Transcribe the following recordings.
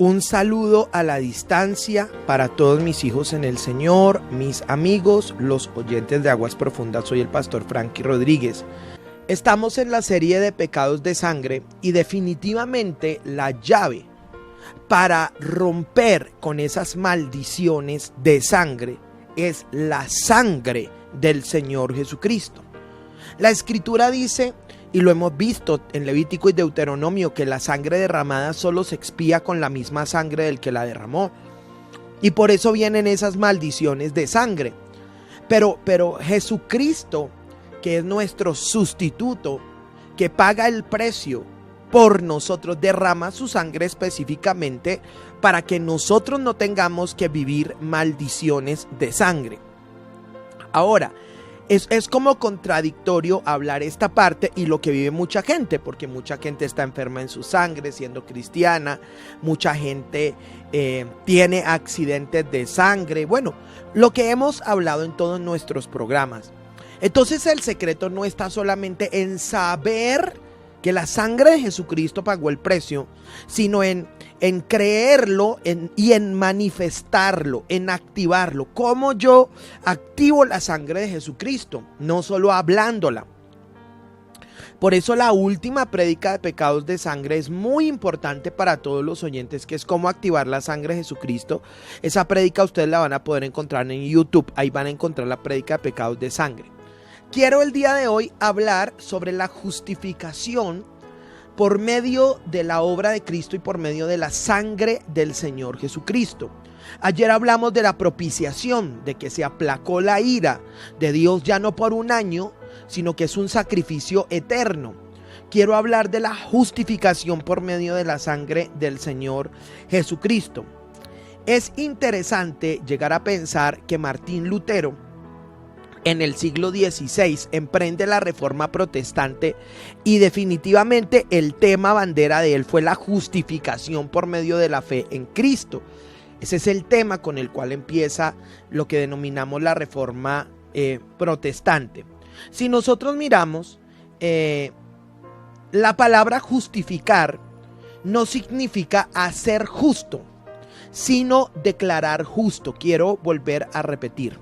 Un saludo a la distancia para todos mis hijos en el Señor, mis amigos, los oyentes de Aguas Profundas. Soy el pastor Frankie Rodríguez. Estamos en la serie de pecados de sangre y definitivamente la llave para romper con esas maldiciones de sangre es la sangre del Señor Jesucristo. La Escritura dice, y lo hemos visto en Levítico y Deuteronomio, que la sangre derramada solo se expía con la misma sangre del que la derramó. Y por eso vienen esas maldiciones de sangre. Pero Jesucristo, que es nuestro sustituto, que paga el precio por nosotros, derrama su sangre específicamente para que nosotros no tengamos que vivir maldiciones de sangre. Ahora, es como contradictorio hablar esta parte y lo que vive mucha gente, porque mucha gente está enferma en su sangre siendo cristiana, mucha gente tiene accidentes de sangre, bueno, lo que hemos hablado en todos nuestros programas. Entonces el secreto no está solamente en saber que la sangre de Jesucristo pagó el precio, sino en creerlo y en manifestarlo, en activarlo. ¿Cómo yo activo la sangre de Jesucristo? No solo hablándola. Por eso la última prédica de pecados de sangre es muy importante para todos los oyentes, que es cómo activar la sangre de Jesucristo. Esa prédica ustedes la van a poder encontrar en YouTube. Ahí van a encontrar la prédica de pecados de sangre. Quiero el día de hoy hablar sobre la justificación por medio de la obra de Cristo y por medio de la sangre del Señor Jesucristo. Ayer hablamos de la propiciación, de que se aplacó la ira de Dios ya no por un año, sino que es un sacrificio eterno. Quiero hablar de la justificación por medio de la sangre del Señor Jesucristo. Es interesante llegar a pensar que Martín Lutero, en el siglo XVI, emprende la reforma protestante y definitivamente el tema bandera de él fue la justificación por medio de la fe en Cristo. Ese es el tema con el cual empieza lo que denominamos la reforma protestante. Si nosotros miramos, la palabra justificar no significa hacer justo, sino declarar justo. Quiero volver a repetir.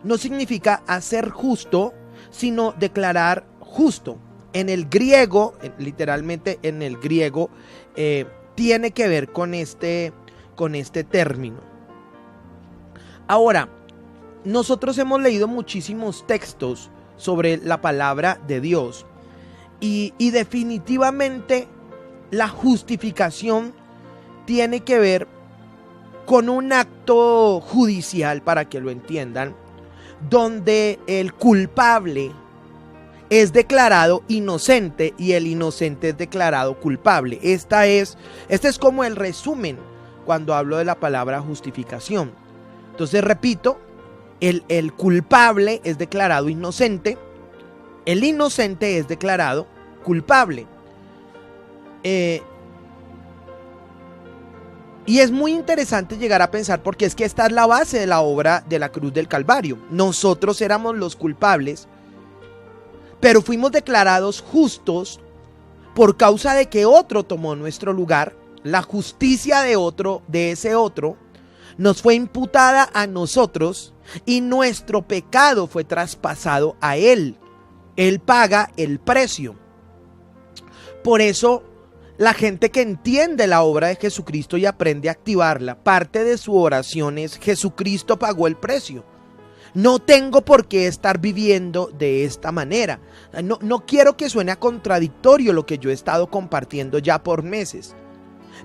No significa hacer justo, sino declarar justo. En el griego, literalmente en el griego, tiene que ver con este término. Ahora, nosotros hemos leído muchísimos textos sobre la palabra de Dios y definitivamente la justificación tiene que ver con un acto judicial, para que lo entiendan, donde el culpable es declarado inocente y el inocente es declarado culpable. Este es como el resumen cuando hablo de la palabra justificación. Entonces repito, el culpable es declarado inocente, el inocente es declarado culpable. Y es muy interesante llegar a pensar, porque es que esta es la base de la obra de la cruz del Calvario. Nosotros éramos los culpables, pero fuimos declarados justos por causa de que otro tomó nuestro lugar. La justicia de ese otro, nos fue imputada a nosotros y nuestro pecado fue traspasado a él. Él paga el precio. Por eso, la gente que entiende la obra de Jesucristo y aprende a activarla, parte de su oración es: Jesucristo pagó el precio. No tengo por qué estar viviendo de esta manera. No quiero que suene a contradictorio lo que yo he estado compartiendo ya por meses.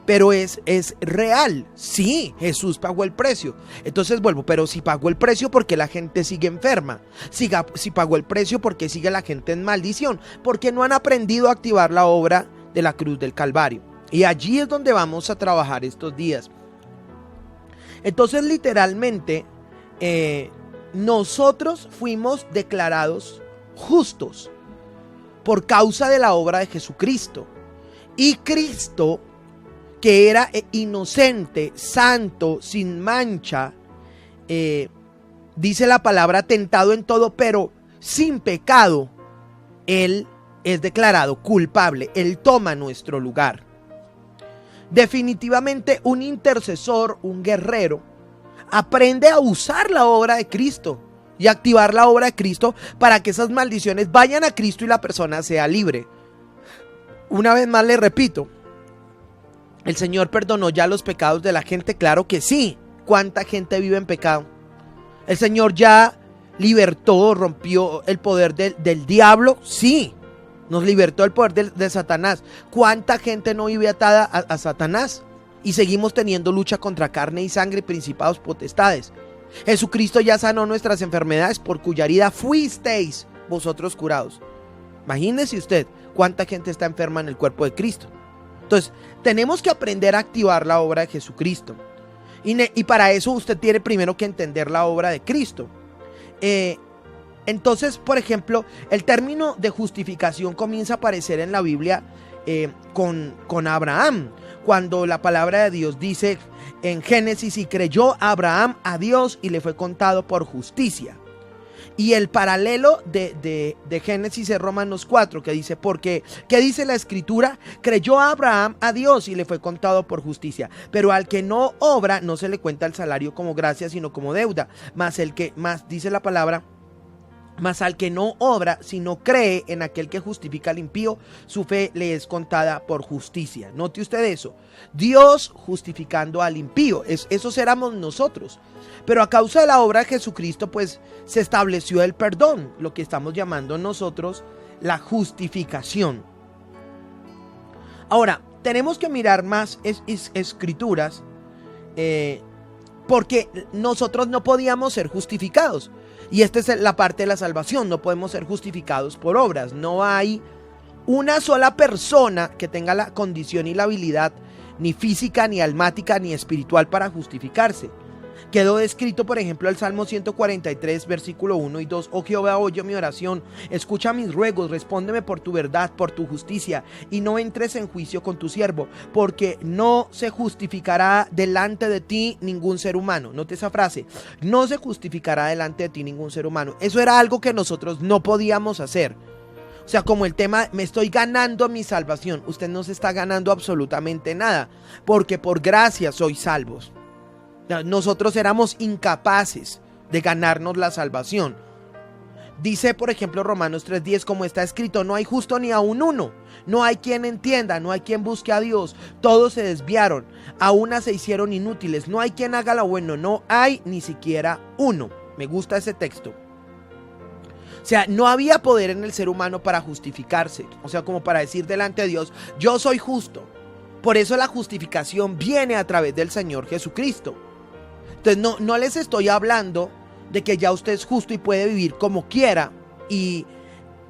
Pero es real. Sí, Jesús pagó el precio. Entonces vuelvo, pero si pagó el precio, ¿por qué la gente sigue enferma? Si pagó el precio, ¿por qué sigue la gente en maldición? Porque no han aprendido a activar la obra de la cruz del Calvario. Y allí es donde vamos a trabajar estos días. Entonces, literalmente, nosotros fuimos declarados justos por causa de la obra de Jesucristo. Y Cristo, que era inocente, santo, sin mancha, dice la palabra, tentado en todo, pero sin pecado, Él es declarado culpable. Él toma nuestro lugar. Definitivamente un intercesor, un guerrero, aprende a usar la obra de Cristo y activar la obra de Cristo para que esas maldiciones vayan a Cristo y la persona sea libre. Una vez más le repito, ¿el Señor perdonó ya los pecados de la gente? Claro que sí. ¿Cuánta gente vive en pecado? ¿El Señor ya libertó, rompió el poder del diablo? Sí. Nos libertó el poder de Satanás. ¿Cuánta gente no vive atada a Satanás? Y seguimos teniendo lucha contra carne y sangre, principados, potestades. Jesucristo ya sanó nuestras enfermedades, por cuya herida fuisteis vosotros curados. Imagínese usted cuánta gente está enferma en el cuerpo de Cristo. Entonces, tenemos que aprender a activar la obra de Jesucristo. Y para eso usted tiene primero que entender la obra de Cristo. Entonces, por ejemplo, el término de justificación comienza a aparecer en la Biblia con Abraham. Cuando la palabra de Dios dice en Génesis: y creyó Abraham a Dios y le fue contado por justicia. Y el paralelo de Génesis es Romanos 4, que dice, porque, ¿qué dice la escritura? Creyó Abraham a Dios y le fue contado por justicia. Pero al que no obra, no se le cuenta el salario como gracia, sino como deuda. Más dice la palabra, mas al que no obra, sino cree en aquel que justifica al impío, su fe le es contada por justicia. Note usted eso. Dios justificando al impío. Esos éramos nosotros. Pero a causa de la obra de Jesucristo, pues se estableció el perdón, lo que estamos llamando nosotros la justificación. Ahora, tenemos que mirar más escrituras, porque nosotros no podíamos ser justificados. Y esta es la parte de la salvación, no podemos ser justificados por obras. No hay una sola persona que tenga la condición y la habilidad, ni física, ni almática, ni espiritual, para justificarse. Quedó escrito, por ejemplo, el Salmo 143, versículo 1 y 2. Oh Jehová, oye mi oración, escucha mis ruegos, respóndeme por tu verdad, por tu justicia, y no entres en juicio con tu siervo, porque no se justificará delante de ti ningún ser humano. Note esa frase, no se justificará delante de ti ningún ser humano. Eso era algo que nosotros no podíamos hacer. O sea, como el tema, me estoy ganando mi salvación. Usted no se está ganando absolutamente nada, porque por gracia sois salvos. Nosotros éramos incapaces de ganarnos la salvación. Dice, por ejemplo, Romanos 3:10, como está escrito, no hay justo ni aun uno, no hay quien entienda, no hay quien busque a Dios, todos se desviaron, a una se hicieron inútiles, no hay quien haga lo bueno, no hay ni siquiera uno. Me gusta ese texto. O sea, no había poder en el ser humano para justificarse, o sea, como para decir delante de Dios, yo soy justo. Por eso la justificación viene a través del Señor Jesucristo. Entonces no les estoy hablando de que ya usted es justo y puede vivir como quiera y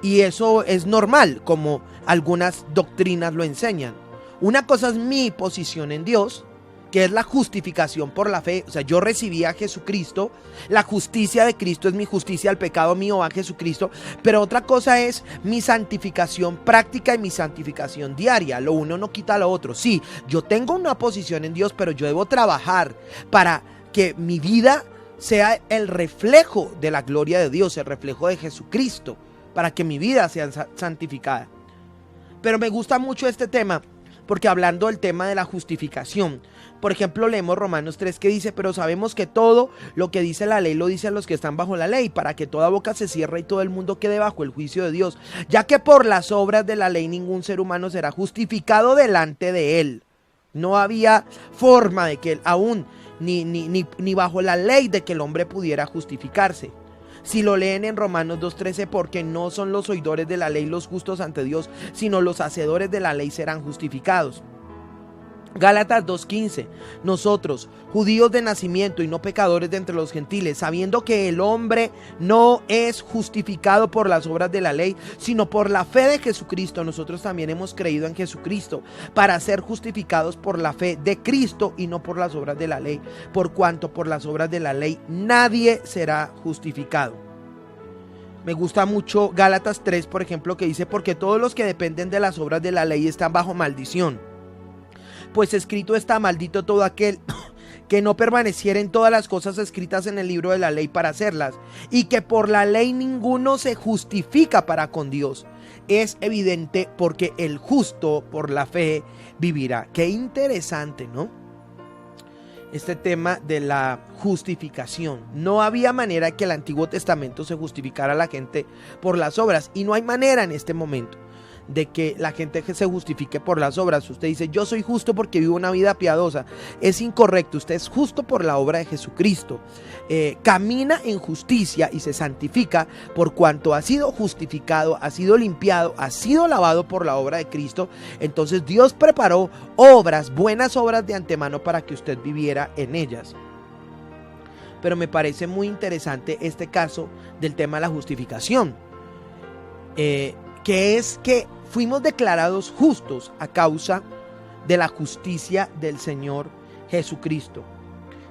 eso es normal, como algunas doctrinas lo enseñan. Una cosa es mi posición en Dios, que es la justificación por la fe. O sea, yo recibí a Jesucristo, la justicia de Cristo es mi justicia, el pecado mío va a Jesucristo. Pero otra cosa es mi santificación práctica y mi santificación diaria. Lo uno no quita lo otro. Sí, yo tengo una posición en Dios, pero yo debo trabajar para que mi vida sea el reflejo de la gloria de Dios, el reflejo de Jesucristo, para que mi vida sea santificada. Pero me gusta mucho este tema, porque hablando del tema de la justificación, por ejemplo, leemos Romanos 3 que dice, pero sabemos que todo lo que dice la ley lo dicen los que están bajo la ley, para que toda boca se cierre y todo el mundo quede bajo el juicio de Dios, ya que por las obras de la ley ningún ser humano será justificado delante de él. No había forma de que aún ni bajo la ley de que el hombre pudiera justificarse. Si lo leen en Romanos 2:13, porque no son los oidores de la ley los justos ante Dios, sino los hacedores de la ley serán justificados. Gálatas 2:15, nosotros, judíos de nacimiento y no pecadores de entre los gentiles, sabiendo que el hombre no es justificado por las obras de la ley, sino por la fe de Jesucristo, nosotros también hemos creído en Jesucristo, para ser justificados por la fe de Cristo y no por las obras de la ley, por cuanto por las obras de la ley nadie será justificado. Me gusta mucho Gálatas 3, por ejemplo, que dice, porque todos los que dependen de las obras de la ley están bajo maldición. Pues escrito está, maldito todo aquel que no permaneciera en todas las cosas escritas en el libro de la ley para hacerlas, y que por la ley ninguno se justifica para con Dios. es evidente porque el justo por la fe vivirá. Qué interesante, ¿no? Este tema de la justificación. No había manera que el Antiguo Testamento se justificara a la gente por las obras, y no hay manera en este momento de que la gente se justifique por las obras. Usted dice, yo soy justo porque vivo una vida piadosa. Es incorrecto. Usted es justo por la obra de Jesucristo. Camina en justicia y se santifica por cuanto ha sido justificado, ha sido limpiado, ha sido lavado por la obra de Cristo. Entonces Dios preparó obras, buenas obras de antemano para que usted viviera en ellas. Pero me parece muy interesante este caso del tema de la justificación, que es que fuimos declarados justos a causa de la justicia del Señor Jesucristo.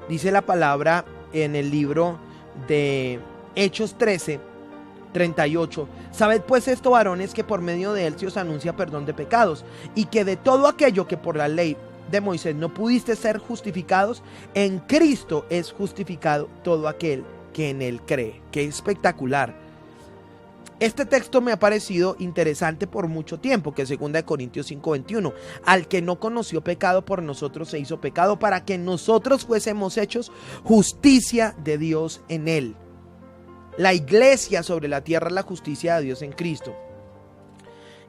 Dice la palabra en el libro de Hechos 13:38: sabed pues esto, varones, que por medio de él se os anuncia perdón de pecados, y que de todo aquello que por la ley de Moisés no pudiste ser justificados, en Cristo es justificado todo aquel que en él cree. ¡Qué espectacular! Este texto me ha parecido interesante por mucho tiempo, que es 2 Corintios 5:21. Al que no conoció pecado, por nosotros se hizo pecado, para que nosotros fuésemos hechos justicia de Dios en él. La iglesia sobre la tierra es la justicia de Dios en Cristo.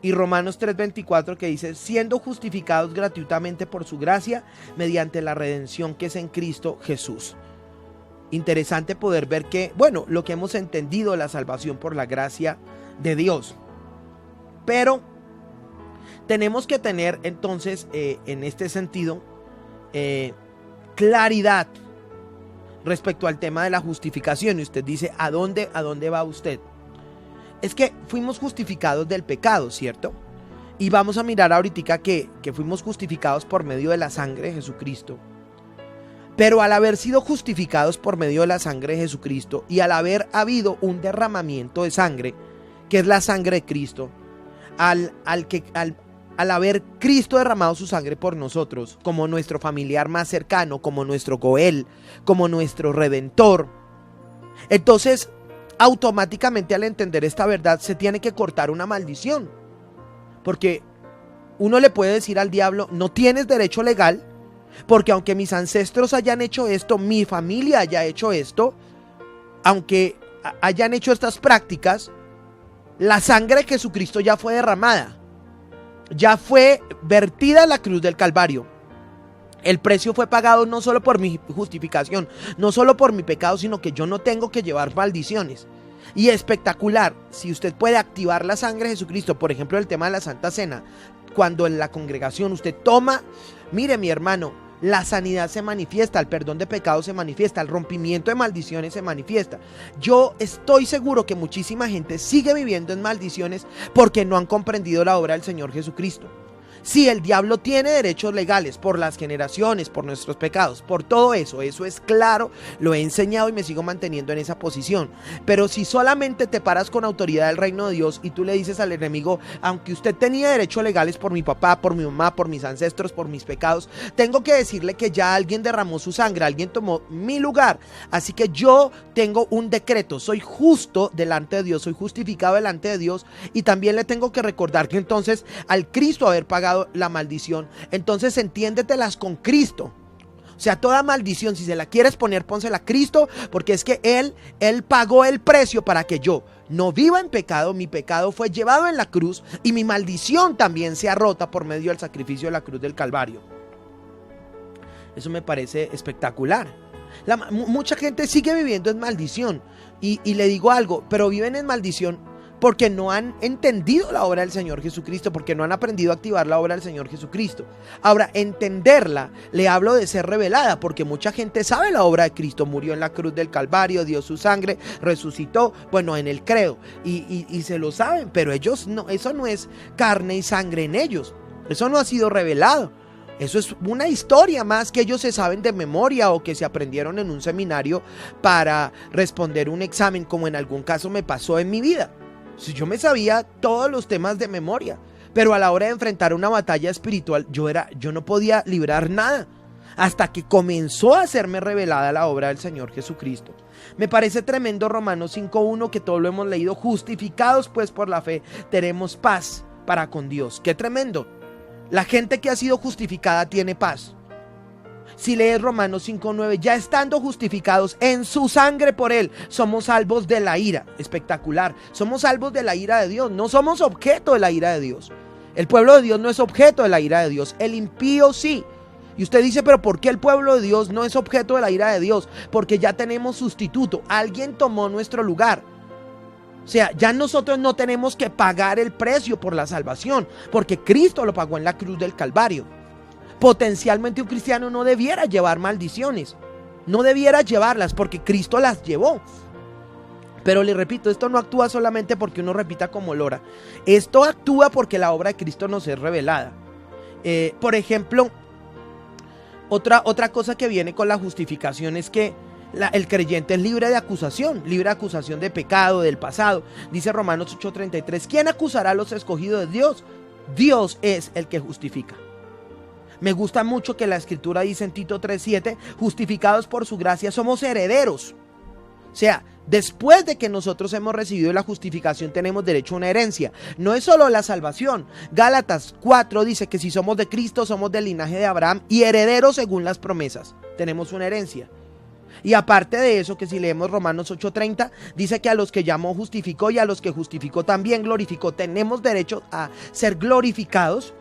Y Romanos 3:24, que dice, siendo justificados gratuitamente por su gracia, mediante la redención que es en Cristo Jesús. Interesante poder ver que, bueno, lo que hemos entendido, la salvación por la gracia de Dios. Pero tenemos que tener entonces, en este sentido, claridad respecto al tema de la justificación. Y usted dice, ¿a dónde va usted? Es que fuimos justificados del pecado, ¿cierto? Y vamos a mirar ahorita que fuimos justificados por medio de la sangre de Jesucristo. Pero al haber sido justificados por medio de la sangre de Jesucristo y al haber habido un derramamiento de sangre, que es la sangre de Cristo, al haber Cristo derramado su sangre por nosotros, como nuestro familiar más cercano, como nuestro Goel, como nuestro Redentor, entonces automáticamente al entender esta verdad se tiene que cortar una maldición. Porque uno le puede decir al diablo, no tienes derecho legal, porque aunque mis ancestros hayan hecho esto, mi familia haya hecho esto, aunque hayan hecho estas prácticas, la sangre de Jesucristo ya fue derramada, ya fue vertida en la cruz del Calvario. El precio fue pagado no solo por mi justificación, no solo por mi pecado, sino que yo no tengo que llevar maldiciones. Y espectacular, si usted puede activar la sangre de Jesucristo, por ejemplo el tema de la Santa Cena, cuando en la congregación usted toma, mire mi hermano, la sanidad se manifiesta, el perdón de pecados se manifiesta, el rompimiento de maldiciones se manifiesta. Yo estoy seguro que muchísima gente sigue viviendo en maldiciones porque no han comprendido la obra del Señor Jesucristo. Sí, el diablo tiene derechos legales por las generaciones, por nuestros pecados, por todo eso es claro, lo he enseñado y me sigo manteniendo en esa posición. Pero si solamente te paras con autoridad del reino de Dios y tú le dices al enemigo, aunque usted tenía derechos legales por mi papá, por mi mamá, por mis ancestros, por mis pecados, tengo que decirle que ya alguien derramó su sangre, alguien tomó mi lugar, así que yo tengo un decreto, soy justo delante de Dios, soy justificado delante de Dios, y también le tengo que recordar que entonces al Cristo haber pagado la maldición, entonces entiéndetelas con Cristo. O sea, toda maldición, si se la quieres poner, pónsela a Cristo, porque es que Él pagó el precio para que yo no viva en pecado. Mi pecado fue llevado en la cruz y mi maldición también sea rota por medio del sacrificio de la cruz del Calvario. Eso me parece espectacular. Mucha gente sigue viviendo en maldición y le digo algo, pero viven en maldición porque no han entendido la obra del Señor Jesucristo, porque no han aprendido a activar la obra del Señor Jesucristo. Ahora, entenderla, le hablo de ser revelada, porque mucha gente sabe la obra de Cristo, murió en la cruz del Calvario, dio su sangre, resucitó, bueno, en el credo, y se lo saben, pero ellos no, eso no es carne y sangre en ellos, eso no ha sido revelado. Eso es una historia más que ellos se saben de memoria o que se aprendieron en un seminario para responder un examen, como en algún caso me pasó en mi vida. Si yo me sabía todos los temas de memoria, pero a la hora de enfrentar una batalla espiritual yo no podía librar nada. hasta que comenzó a hacerme revelada la obra del Señor Jesucristo. Me parece tremendo Romanos 5:1, que todo lo hemos leído. Justificados pues por la fe, tenemos paz para con Dios. ¡Qué tremendo! La gente que ha sido justificada tiene paz. Si lees Romanos 5:9, ya estando justificados en su sangre por Él, somos salvos de la ira. Espectacular. Somos salvos de la ira de Dios. No somos objeto de la ira de Dios. El pueblo de Dios no es objeto de la ira de Dios. El impío sí. Y usted dice, pero ¿por qué el pueblo de Dios no es objeto de la ira de Dios? Porque ya tenemos sustituto. Alguien tomó nuestro lugar. O sea, ya nosotros no tenemos que pagar el precio por la salvación, porque Cristo lo pagó en la cruz del Calvario. Potencialmente un cristiano no debiera llevar maldiciones. No debiera llevarlas porque Cristo las llevó. Pero le repito, esto no actúa solamente porque uno repita como lora. Esto actúa porque la obra de Cristo nos es revelada. Por ejemplo, otra cosa que viene con la justificación es que el creyente es libre de acusación de pecado, del pasado. Dice Romanos 8:33, ¿quién acusará a los escogidos de Dios? Dios es el que justifica. Me gusta mucho que la escritura dice en Tito 3:7, justificados por su gracia somos herederos. O sea, después de que nosotros hemos recibido la justificación tenemos derecho a una herencia. No es solo la salvación. Gálatas 4 dice que si somos de Cristo somos del linaje de Abraham y herederos según las promesas. Tenemos una herencia. Y aparte de eso, que si leemos Romanos 8:30, dice que a los que llamó justificó y a los que justificó también glorificó. Tenemos derecho a ser glorificados.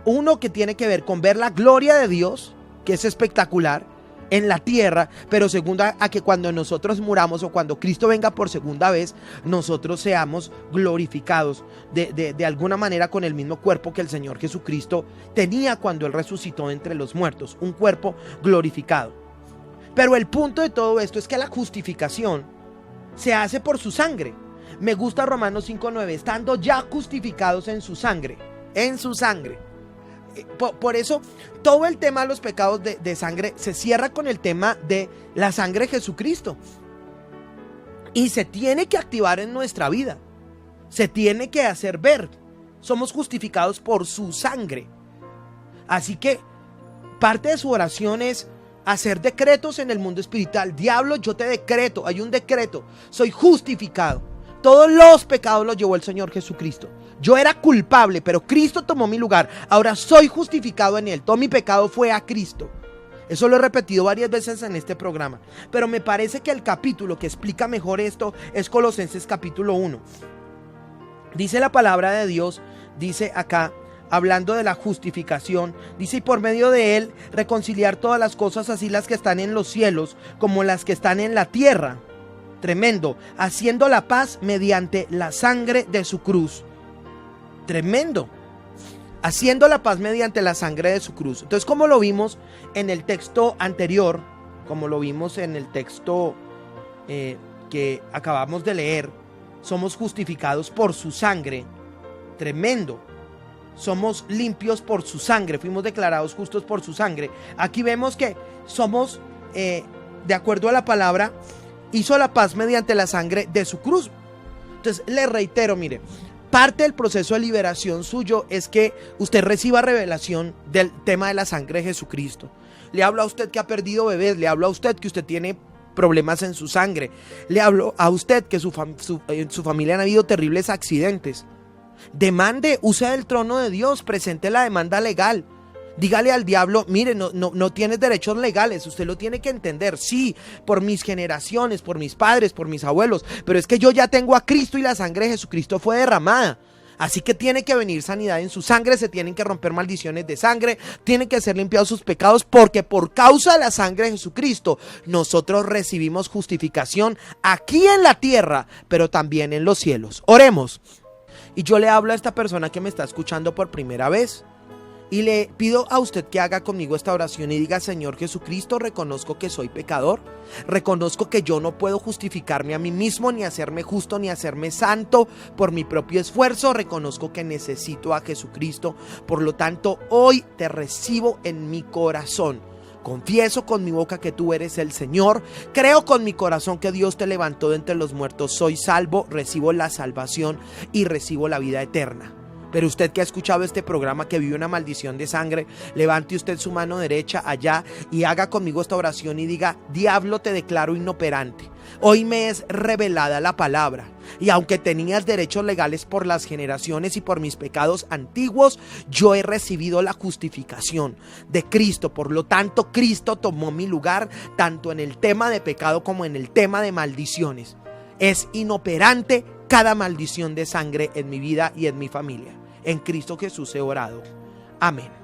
Uno que tiene que ver con ver la gloria de Dios, que es espectacular, en la tierra, pero segunda, a que cuando nosotros muramos o cuando Cristo venga por segunda vez, nosotros seamos glorificados de alguna manera con el mismo cuerpo que el Señor Jesucristo tenía cuando Él resucitó entre los muertos, un cuerpo glorificado. Pero el punto de todo esto es que la justificación se hace por su sangre. Me gusta Romanos 5:9, estando ya justificados en su sangre. En su sangre. Por eso todo el tema de los pecados de sangre se cierra con el tema de la sangre de Jesucristo. Y se tiene que activar en nuestra vida. Se tiene que hacer ver. Somos justificados por su sangre. Así que parte de su oración es hacer decretos en el mundo espiritual. Diablo, yo te decreto, hay un decreto. Soy justificado. Todos los pecados los llevó el Señor Jesucristo. Yo era culpable, pero Cristo tomó mi lugar. Ahora soy justificado en Él. Todo mi pecado fue a Cristo. Eso lo he repetido varias veces en este programa. Pero me parece que el capítulo que explica mejor esto es Colosenses capítulo 1. Dice la palabra de Dios, dice acá, hablando de la justificación, dice, y por medio de Él reconciliar todas las cosas, así las que están en los cielos como las que están en la tierra. Tremendo, haciendo la paz mediante la sangre de su cruz. Tremendo, haciendo la paz mediante la sangre de su cruz. Entonces, como lo vimos en el texto anterior, como lo vimos en el texto que acabamos de leer, somos justificados por su sangre. Tremendo, somos limpios por su sangre, fuimos declarados justos por su sangre. Aquí vemos que somos, de acuerdo a la palabra, hizo la paz mediante la sangre de su cruz. Entonces le reitero, mire, parte del proceso de liberación suyo es que usted reciba revelación del tema de la sangre de Jesucristo. Le hablo a usted que ha perdido bebés, le hablo a usted que usted tiene problemas en su sangre, le hablo a usted que en su familia han habido terribles accidentes. Demande, use el trono de Dios, presente la demanda legal. Dígale al diablo, mire, no tienes derechos legales, usted lo tiene que entender, sí, por mis generaciones, por mis padres, por mis abuelos, pero es que yo ya tengo a Cristo y la sangre de Jesucristo fue derramada, así que tiene que venir sanidad en su sangre, se tienen que romper maldiciones de sangre, tienen que ser limpiados sus pecados, porque por causa de la sangre de Jesucristo, nosotros recibimos justificación aquí en la tierra, pero también en los cielos. Oremos, y yo le hablo a esta persona que me está escuchando por primera vez, y le pido a usted que haga conmigo esta oración y diga, Señor Jesucristo, reconozco que soy pecador, reconozco que yo no puedo justificarme a mí mismo, ni hacerme justo, ni hacerme santo por mi propio esfuerzo, reconozco que necesito a Jesucristo, por lo tanto hoy te recibo en mi corazón. Confieso con mi boca que tú eres el Señor, creo con mi corazón que Dios te levantó de entre los muertos, soy salvo, recibo la salvación y recibo la vida eterna. Pero usted que ha escuchado este programa, que vive una maldición de sangre, levante usted su mano derecha allá y haga conmigo esta oración y diga: diablo, te declaro inoperante. Hoy me es revelada la palabra, y aunque tenías derechos legales por las generaciones y por mis pecados antiguos, yo he recibido la justificación de Cristo. Por lo tanto, Cristo tomó mi lugar tanto en el tema de pecado como en el tema de maldiciones. Es inoperante cada maldición de sangre en mi vida y en mi familia. En Cristo Jesús he orado. Amén.